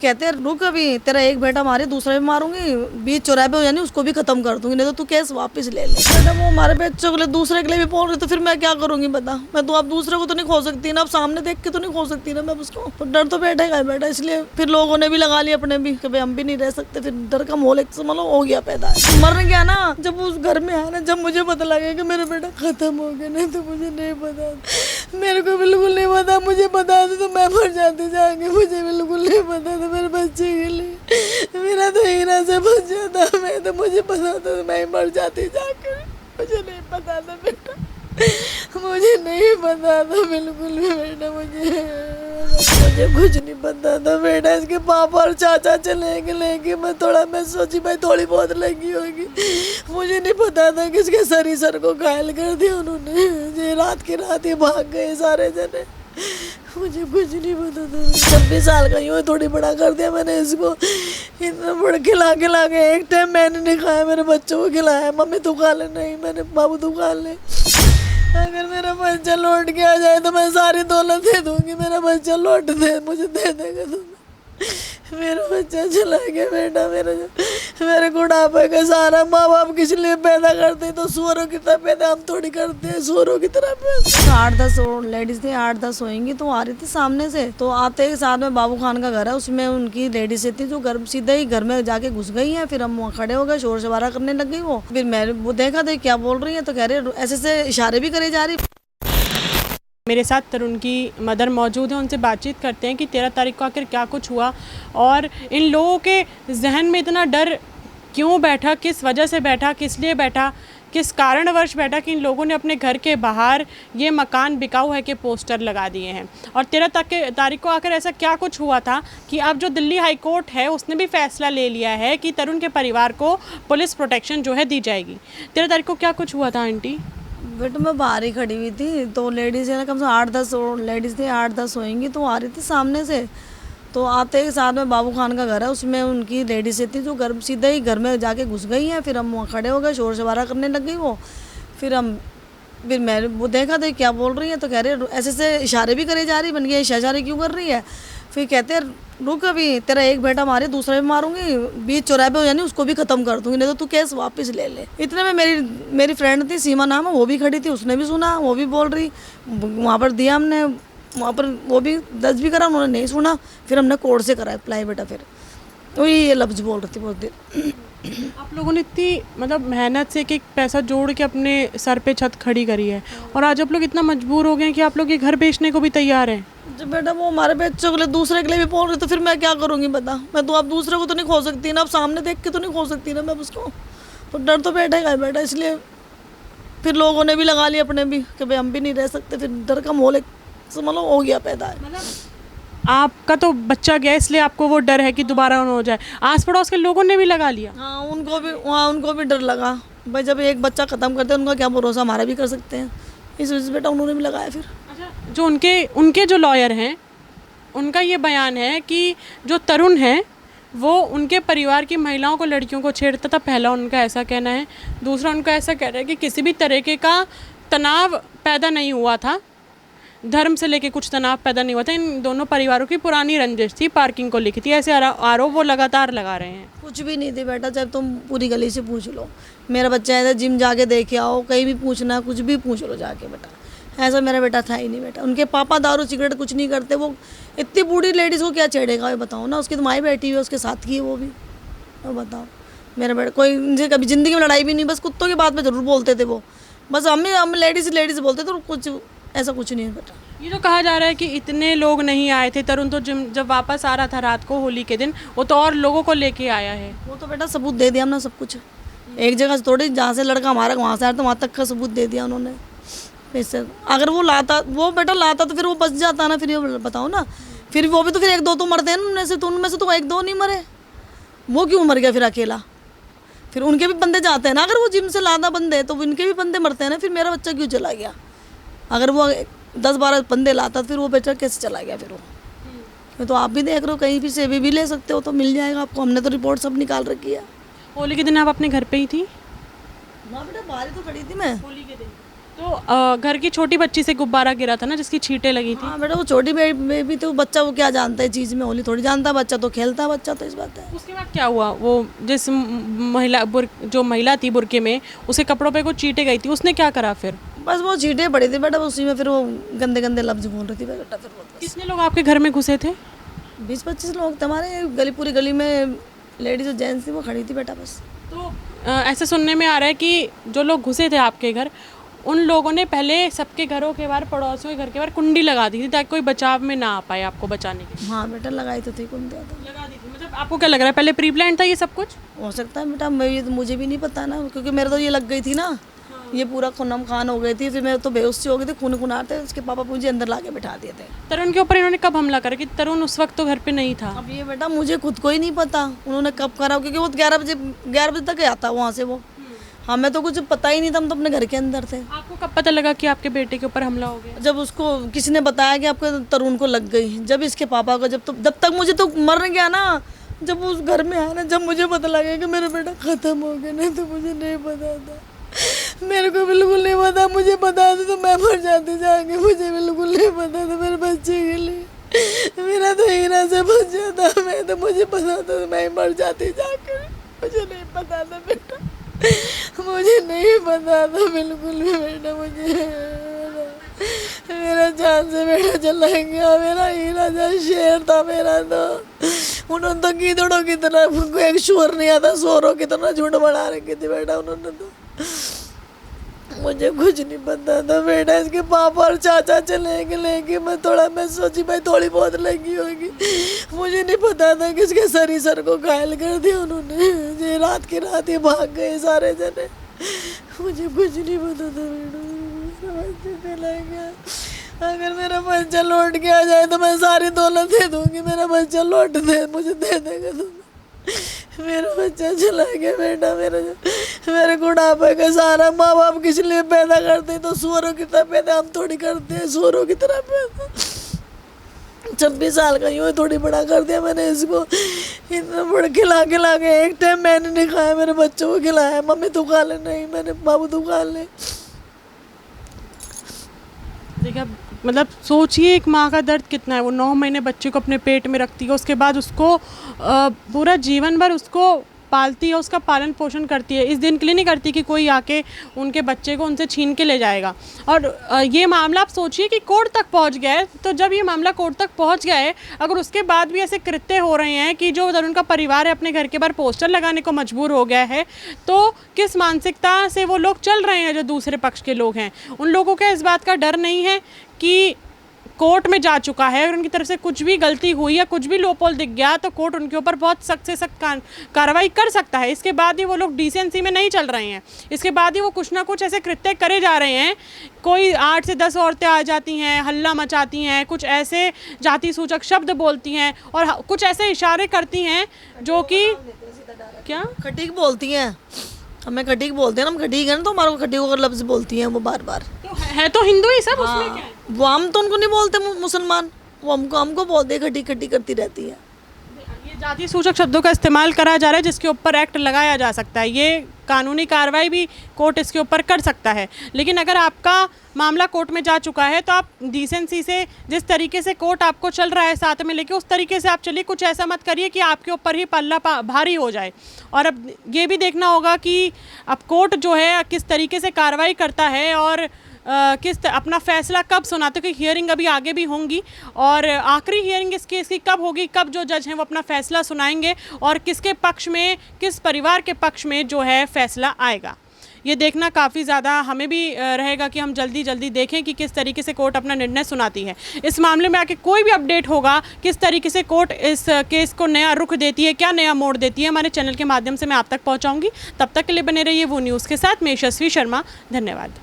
कहते हैं रुक अभी तेरा एक बेटा मारे दूसरा भी मारूंगी, बीच चौराहे पे हो जानी उसको भी खत्म कर दूंगी, नहीं तो तू केस वापस ले ले। मैडम वो हमारे बच्चों के लिए दूसरे के लिए भी बोल रही तो फिर मैं क्या करूंगी बता। मैं तो अब दूसरे को तो नहीं खो सकती ना, अब सामने देख के तो नहीं खो सकती ना मैं उसको, तो डर तो बैठेगा बेटा। इसलिए फिर लोगों ने भी लगा लिया अपने भी कि भाई हम भी नहीं रह सकते, फिर डर का माहौल एक समझ लो हो गया पैदा। मर गया ना जब उस घर में आया ना, जब मुझे पता लगा कि मेरा बेटा खत्म हो गया, नहीं तो मुझे नहीं पता, मेरे को बिल्कुल नहीं पता। मुझे पता तो मैं मर जाती जाके, मुझे बिल्कुल नहीं पता था मेरे बच्चे के लिए। मेरा तो हीरा से बच जाता, मैं तो मुझे पता था मैं मर जाती जाकर। मुझे नहीं पता था बेटा, मुझे नहीं पता था बिल्कुल भी बेटा, मुझे कुछ नहीं पता था बेटा। इसके पापा और चाचा चले गए लेके मैं सोची भाई थोड़ी बहुत लगी होगी, मुझे नहीं पता था कि इसके सर को घायल कर दिया उन्होंने। ये रात की रात ही भाग गए सारे जने, मुझे कुछ नहीं पता था। 26 साल का यूँ थोड़ी बड़ा कर दिया मैंने इसको, इतना बड़ा खिला के एक टाइम मैंने नहीं खाया, मेरे बच्चों को खिलाया। मम्मी तू खा ले, नहीं मैंने बाबू तू खा ले। अगर मेरा बच्चा लौट के आ जाए तो मैं सारी दौलत दे दूंगी, मेरा बच्चा लौट दे मुझे दे देगा तुम। मेरा बच्चा चला गया बेटा, मेरे बुढ़ापे का सारा। माँ बाप किस लिए पैदा करते तो सुअरों की तरह पैदा हम थोड़ी करते हैं, सुअरों की तरह पैदा। 8-10 लेडीज थी, 8-10 होएंगी, तो आ रही थी सामने से, तो आते ही साथ में बाबू खान का घर है, उसमें उनकी लेडीज थी जो घर सीधे ही घर में जाके घुस गई है। फिर हम वहाँ खड़े हो गए, शोर शबारा करने लग गई वो। फिर मैं वो देखा था क्या बोल रही है, तो कह रहे ऐसे से इशारे भी करे जा रही। मेरे साथ तरुण की मदर मौजूद है, उनसे बातचीत करते हैं कि 13 तारीख को आखिर क्या कुछ हुआ और इन लोगों के जहन में इतना डर क्यों बैठा, किस वजह से बैठा, किस लिए बैठा, किस कारणवश बैठा कि इन लोगों ने अपने घर के बाहर ये मकान बिकाऊ है के पोस्टर लगा दिए हैं। और 13 तारीख को आखिर ऐसा क्या कुछ हुआ था कि अब जो दिल्ली हाई कोर्ट है उसने भी फैसला ले लिया है कि तरुण के परिवार को पुलिस प्रोटेक्शन जो है दी जाएगी। 13 तारीख को क्या कुछ हुआ था आंटी? बेटा मैं बाहर ही खड़ी हुई थी, तो लेडीज़ है ना, कम से कम 8-10 लेडीज़ थी, 8-10 होएंगी, तो आ रही थी सामने से। तो आते ही साथ में बाबू खान का घर है, उसमें उनकी लेडीज़ थी जो घर सीधे ही घर में जाके घुस गई हैं। फिर हम वहाँ खड़े हो गए, शोर शबारा करने लग गई वो। फिर मैं वो देखा था क्या बोल रही है, तो कह रहे ऐसे से इशारे भी करे जा रही, बन गया इशारे क्यों कर रही है। फिर कहते हैं रुक अभी तेरा एक बेटा मारे दूसरा भी मारूंगी, बीच चौराहे पे हो जानी उसको भी खत्म कर दूंगी, नहीं तो तू केस वापस ले ले। इतने में मेरी फ्रेंड थी सीमा नाम है, वो भी खड़ी थी, उसने भी सुना, वो भी बोल रही। वहाँ पर दिया हमने, वहाँ पर वो भी 10 भी करा, उन्होंने नहीं सुना। फिर हमने कोर्ट से करा अप्लाई बेटा। फिर तो ये लफ्ज़ बोल रही थी बहुत देर। आप लोगों ने इतनी मतलब मेहनत से एक पैसा जोड़ के अपने सर पे छत खड़ी करी है और आज आप लोग इतना मजबूर हो गए हैं कि आप लोग ये घर बेचने को भी तैयार हैं। जब बेटा वो हमारे बच्चों के लिए दूसरे के लिए भी बोल रही तो फिर मैं क्या करूँगी बता। मैं तो अब दूसरे को तो नहीं खो सकती ना, अब सामने देख के तो नहीं खो सकती ना मैं उसको, तो डर तो बैठेगा बेटा। इसलिए फिर लोगों ने भी लगा लिया अपने भी कि भाई हम भी नहीं रह सकते, फिर डर का माहौल एक समझ लो हो गया पैदा है। मतलब आपका तो बच्चा गया इसलिए आपको वो डर है कि दोबारा हो जाए। आस पड़ोस के लोगों ने भी लगा लिया। हाँ उनको भी डर लगा भाई, जब एक बच्चा ख़त्म करते हैं उनका क्या भरोसा, हमारा भी कर सकते हैं, इस वजह से बेटा उन्होंने भी लगाया। फिर अच्छा, जो उनके जो लॉयर हैं उनका ये बयान है कि जो तरुण है वो उनके परिवार की महिलाओं को, लड़कियों को छेड़ता था। पहला उनका ऐसा कहना है। दूसरा उनका ऐसा कह रहा है कि किसी भी तरीके का तनाव पैदा नहीं हुआ था, धर्म से लेके कुछ तनाव पैदा नहीं हुआ था। इन दोनों परिवारों की पुरानी रंजिश थी, पार्किंग को लेकर थी। ऐसे आरोप वो लगातार लगा रहे हैं। कुछ भी नहीं थी बेटा, जब तुम पूरी गली से पूछ लो, मेरा बच्चा ऐसा जिम जाके देखे आओ, कहीं भी पूछना, कुछ भी पूछ लो जाके बेटा, ऐसा मेरा बेटा था ही नहीं बेटा। उनके पापा दारू सिगरेट कुछ नहीं करते। वो इतनी बूढ़ी लेडीज़ को क्या छेड़ेगा, बताओ ना। उसकी तो माई बैठी हुई है उसके साथ की है वो भी, तो बताओ। मेरा बेटा कोई उनसे कभी ज़िंदगी में लड़ाई भी नहीं, बस कुत्तों की बात में ज़रूर बोलते थे वो, बस हम लेडीज़ बोलते थे, कुछ ऐसा कुछ नहीं है बेटा। ये तो कहा जा रहा है कि इतने लोग नहीं आए थे। तरुण तो जब वापस आ रहा था रात को होली के दिन, वो तो और लोगों को लेके आया है। वो तो बेटा सबूत दे दिया हमने सब कुछ, एक जगह से थोड़ी, जहाँ से लड़का हमारा वहाँ से आया तो वहाँ तक का सबूत दे दिया उन्होंने। वैसे अगर वो बेटा लाता तो फिर वो बच जाता ना। फिर ये बताओ ना, फिर वो भी तो फिर 1-2 तो मरते हैं उनमें से, तो उनमें से तो 1-2 नहीं मरे, वो क्यों मर गया फिर अकेला। फिर उनके भी बंदे जाते हैं ना, अगर वो जिम से लादा बंदे तो उनके भी बंदे मरते हैं ना। फिर मेरा बच्चा क्यों चला गया, अगर वो 10-12 बंदे लाता फिर वो बेटा कैसे चला गया। फिर वो तो आप भी देख रहे हो, कहीं भी से भी ले सकते हो, तो मिल जाएगा आपको। हमने तो रिपोर्ट सब निकाल रखी है। होली के दिन आप अपने घर पे ही थी? हाँ बेटा बाहर ही तो खड़ी थी मैं। होली के दिन तो घर की छोटी बच्ची से गुब्बारा गिरा था ना, जिसकी छींटें लगी थी। हाँ बेटा, वो छोटी बेबी तो बच्चा वो क्या जानता है चीज़ में, होली थोड़ी जानता है बच्चा, तो खेलता है बच्चा, तो इस बात है। उसके बाद क्या हुआ? वो जिस जो महिला थी बुरके में, उसके कपड़ों पे कुछ चींटे गई थी, उसने क्या करा फिर? बस वो चींटे पड़ी थी बेटा, उसी में फिर वो गंदे गंदे लफ्ज बोल रही थी बेटा। फिर वो कितने लोग आपके घर में घुसे थे? 20-25 लोग थे हमारे गली, पूरी गली में लेडीज और जेंट्स थी, वो खड़ी थी बेटा बस। तो ऐसे सुनने में आ रहा है कि जो लोग घुसे थे आपके घर, उन लोगों ने पहले सबके घरों के बाहर, पड़ोसियों के घर के बाहर कुंडी लगा दी थी, ताकि कोई बचाव में ना आ पाए आपको बचाने के लिए। हाँ बेटा, लगाई तो थी कुंडी तो। लगा दी थी। मतलब आपको क्या लग रहा है, पहले प्री प्लान था ये सब कुछ? हो सकता है बेटा, मैं ये तो मुझे भी नहीं पता ना, क्योंकि मेरे तो ये लग गई थी ना, ये पूरा खूनम खान हो गई थी, फिर मैं तो बेहोश सी हो गई थी, खून आते, उसके पापा मुझे अंदर ला के बिठा दिए थे। तरुण के ऊपर इन्होंने कब हमला करा? कि तरुण उस वक्त तो घर पे नहीं था। अब ये बेटा मुझे खुद को ही नहीं पता उन्होंने कब करा, क्योंकि वो 11 बजे तक गया था वहाँ से वो। हमें तो कुछ पता ही नहीं था, हम तो अपने घर के अंदर थे। आपको कब पता लगा कि आपके बेटे के ऊपर हमला हो गया? जब उसको किसी ने बताया कि आपके तरुण को लग गई, जब इसके पापा को, जब तक मुझे तो मर गया ना, जब उस घर में आया ना, जब मुझे पता लगा कि मेरा बेटा खत्म हो गया, नहीं तो मुझे नहीं पता था, मेरे को बिल्कुल नहीं पता। मुझे पता था तो मैं मर जाती जाके, मुझे बिल्कुल नहीं पता था मेरे बच्चे के लिए। मेरा तो हीरा से बच जाता, मैं तो मुझे पता था तो मैं मर जाती जाकर। मुझे नहीं पता था बेटा, मुझे नहीं पता था बिल्कुल भी बेटा। मुझे मेरा जान से बेटा चला गया, मेरा हीरा जो शेर था मेरा, तो उन्होंने तो कीड़ों की तरह, उनको एक शोर नहीं आता, शोरों की तरह झुंड बना रखी थी बेटा उन्होंने तो। मुझे कुछ नहीं पता था बेटा, इसके पापा और चाचा चले गए लेके, मैं सोची भाई थोड़ी बहुत लगी होगी, मुझे नहीं पता था कि इसके सर को घायल कर दिया उन्होंने। ये रात की रात ही भाग गए सारे जने, मुझे कुछ नहीं पता था बेटा। मेरा बच्चा चला गया, अगर मेरा बच्चा लौट के आ जाए तो मैं सारी दौलत दे दूंगी, मेरा बच्चा लौट दे, मुझे दे देगा तुम। मेरा बच्चा चला गया बेटा, मेरे बुढ़ापे का सारा माँ बाप किस लिए पैदा करते हैं, तो सुअरों की तरह पैदा हम थोड़ी करते हैं, सुअरों की तरह पैदा। 26 साल का यूँ थोड़ी बड़ा कर दिया मैंने इसको, इतना बड़ा खिला के एक टाइम मैंने नहीं खाया, मेरे बच्चों को खिलाया, मम्मी तू खा ले, नहीं मैंने बाबू तू खा ले। देखिए, मतलब सोचिए एक माँ का दर्द कितना है। वो 9 महीने बच्चे को अपने पेट में रखती है, उसके बाद उसको पूरा जीवन भर उसको पालती है, उसका पालन पोषण करती है। इस दिन के लिए नहीं करती कि कोई आके उनके बच्चे को उनसे छीन के ले जाएगा। और ये मामला आप सोचिए कि कोर्ट तक पहुंच गया है। तो जब ये मामला कोर्ट तक पहुंच गया है, अगर उसके बाद भी ऐसे कृत्य हो रहे हैं कि जो उनका परिवार है अपने घर के बाहर पोस्टर लगाने को मजबूर हो गया है, तो किस मानसिकता से वो लोग चल रहे हैं जो दूसरे पक्ष के लोग हैं। उन लोगों का इस बात का डर नहीं है कि कोर्ट में जा चुका है और उनकी तरफ से कुछ भी गलती हुई या कुछ भी लोपोल दिख गया तो कोर्ट उनके ऊपर बहुत सख्त से सख्त कार्रवाई कर सकता है। इसके बाद ही वो लोग डिसेंसी में नहीं चल रहे हैं, इसके बाद ही वो कुछ ना कुछ ऐसे कृत्य करे जा रहे हैं। कोई 8 से 10 औरतें आ जाती हैं, हल्ला मचाती हैं, कुछ ऐसे जाति सूचक शब्द बोलती हैं और कुछ ऐसे इशारे करती हैं जो कि क्या खटीक बोलती हैं, हमें खटीक बोलते हैं ना, हम खटीक है ना, तो हमारे को खटीक का लफ्ज बोलती हैं वो बार बार। तो है तो हिंदू ही सब, उसमें क्या है? वो हम तो उनको नहीं बोलते मुसलमान, वो हमको बोलते हैं, खटी खटी करती रहती है। ये जाति सूचक शब्दों का इस्तेमाल करा जा रहा है जिसके ऊपर एक्ट लगाया जा सकता है। ये कानूनी कार्रवाई भी कोर्ट इसके ऊपर कर सकता है। लेकिन अगर आपका मामला कोर्ट में जा चुका है तो आप डिसेंसी से, जिस तरीके से कोर्ट आपको चल रहा है साथ में लेके, उस तरीके से आप चलिए। कुछ ऐसा मत करिए कि आपके ऊपर ही पल्ला भारी हो जाए। और अब ये भी देखना होगा कि अब कोर्ट जो है किस तरीके से कार्रवाई करता है और अपना फैसला कब सुनाते, क्योंकि हियरिंग अभी आगे भी होंगी और आखिरी हियरिंग इस केस की कब होगी, कब जो जज हैं वो अपना फैसला सुनाएंगे और किसके पक्ष में, किस परिवार के पक्ष में जो है फैसला आएगा। ये देखना काफ़ी ज़्यादा हमें भी रहेगा कि हम जल्दी देखें कि किस तरीके से कोर्ट अपना निर्णय सुनाती है। इस मामले में आके कोई भी अपडेट होगा, किस तरीके से कोर्ट इस केस को नया रुख देती है, क्या नया मोड़ देती है, हमारे चैनल के माध्यम से मैं आप तक पहुँचाऊँगी। तब तक के लिए बने रहिए वो न्यूज़ के साथ। मैं यशस्वी शर्मा, धन्यवाद।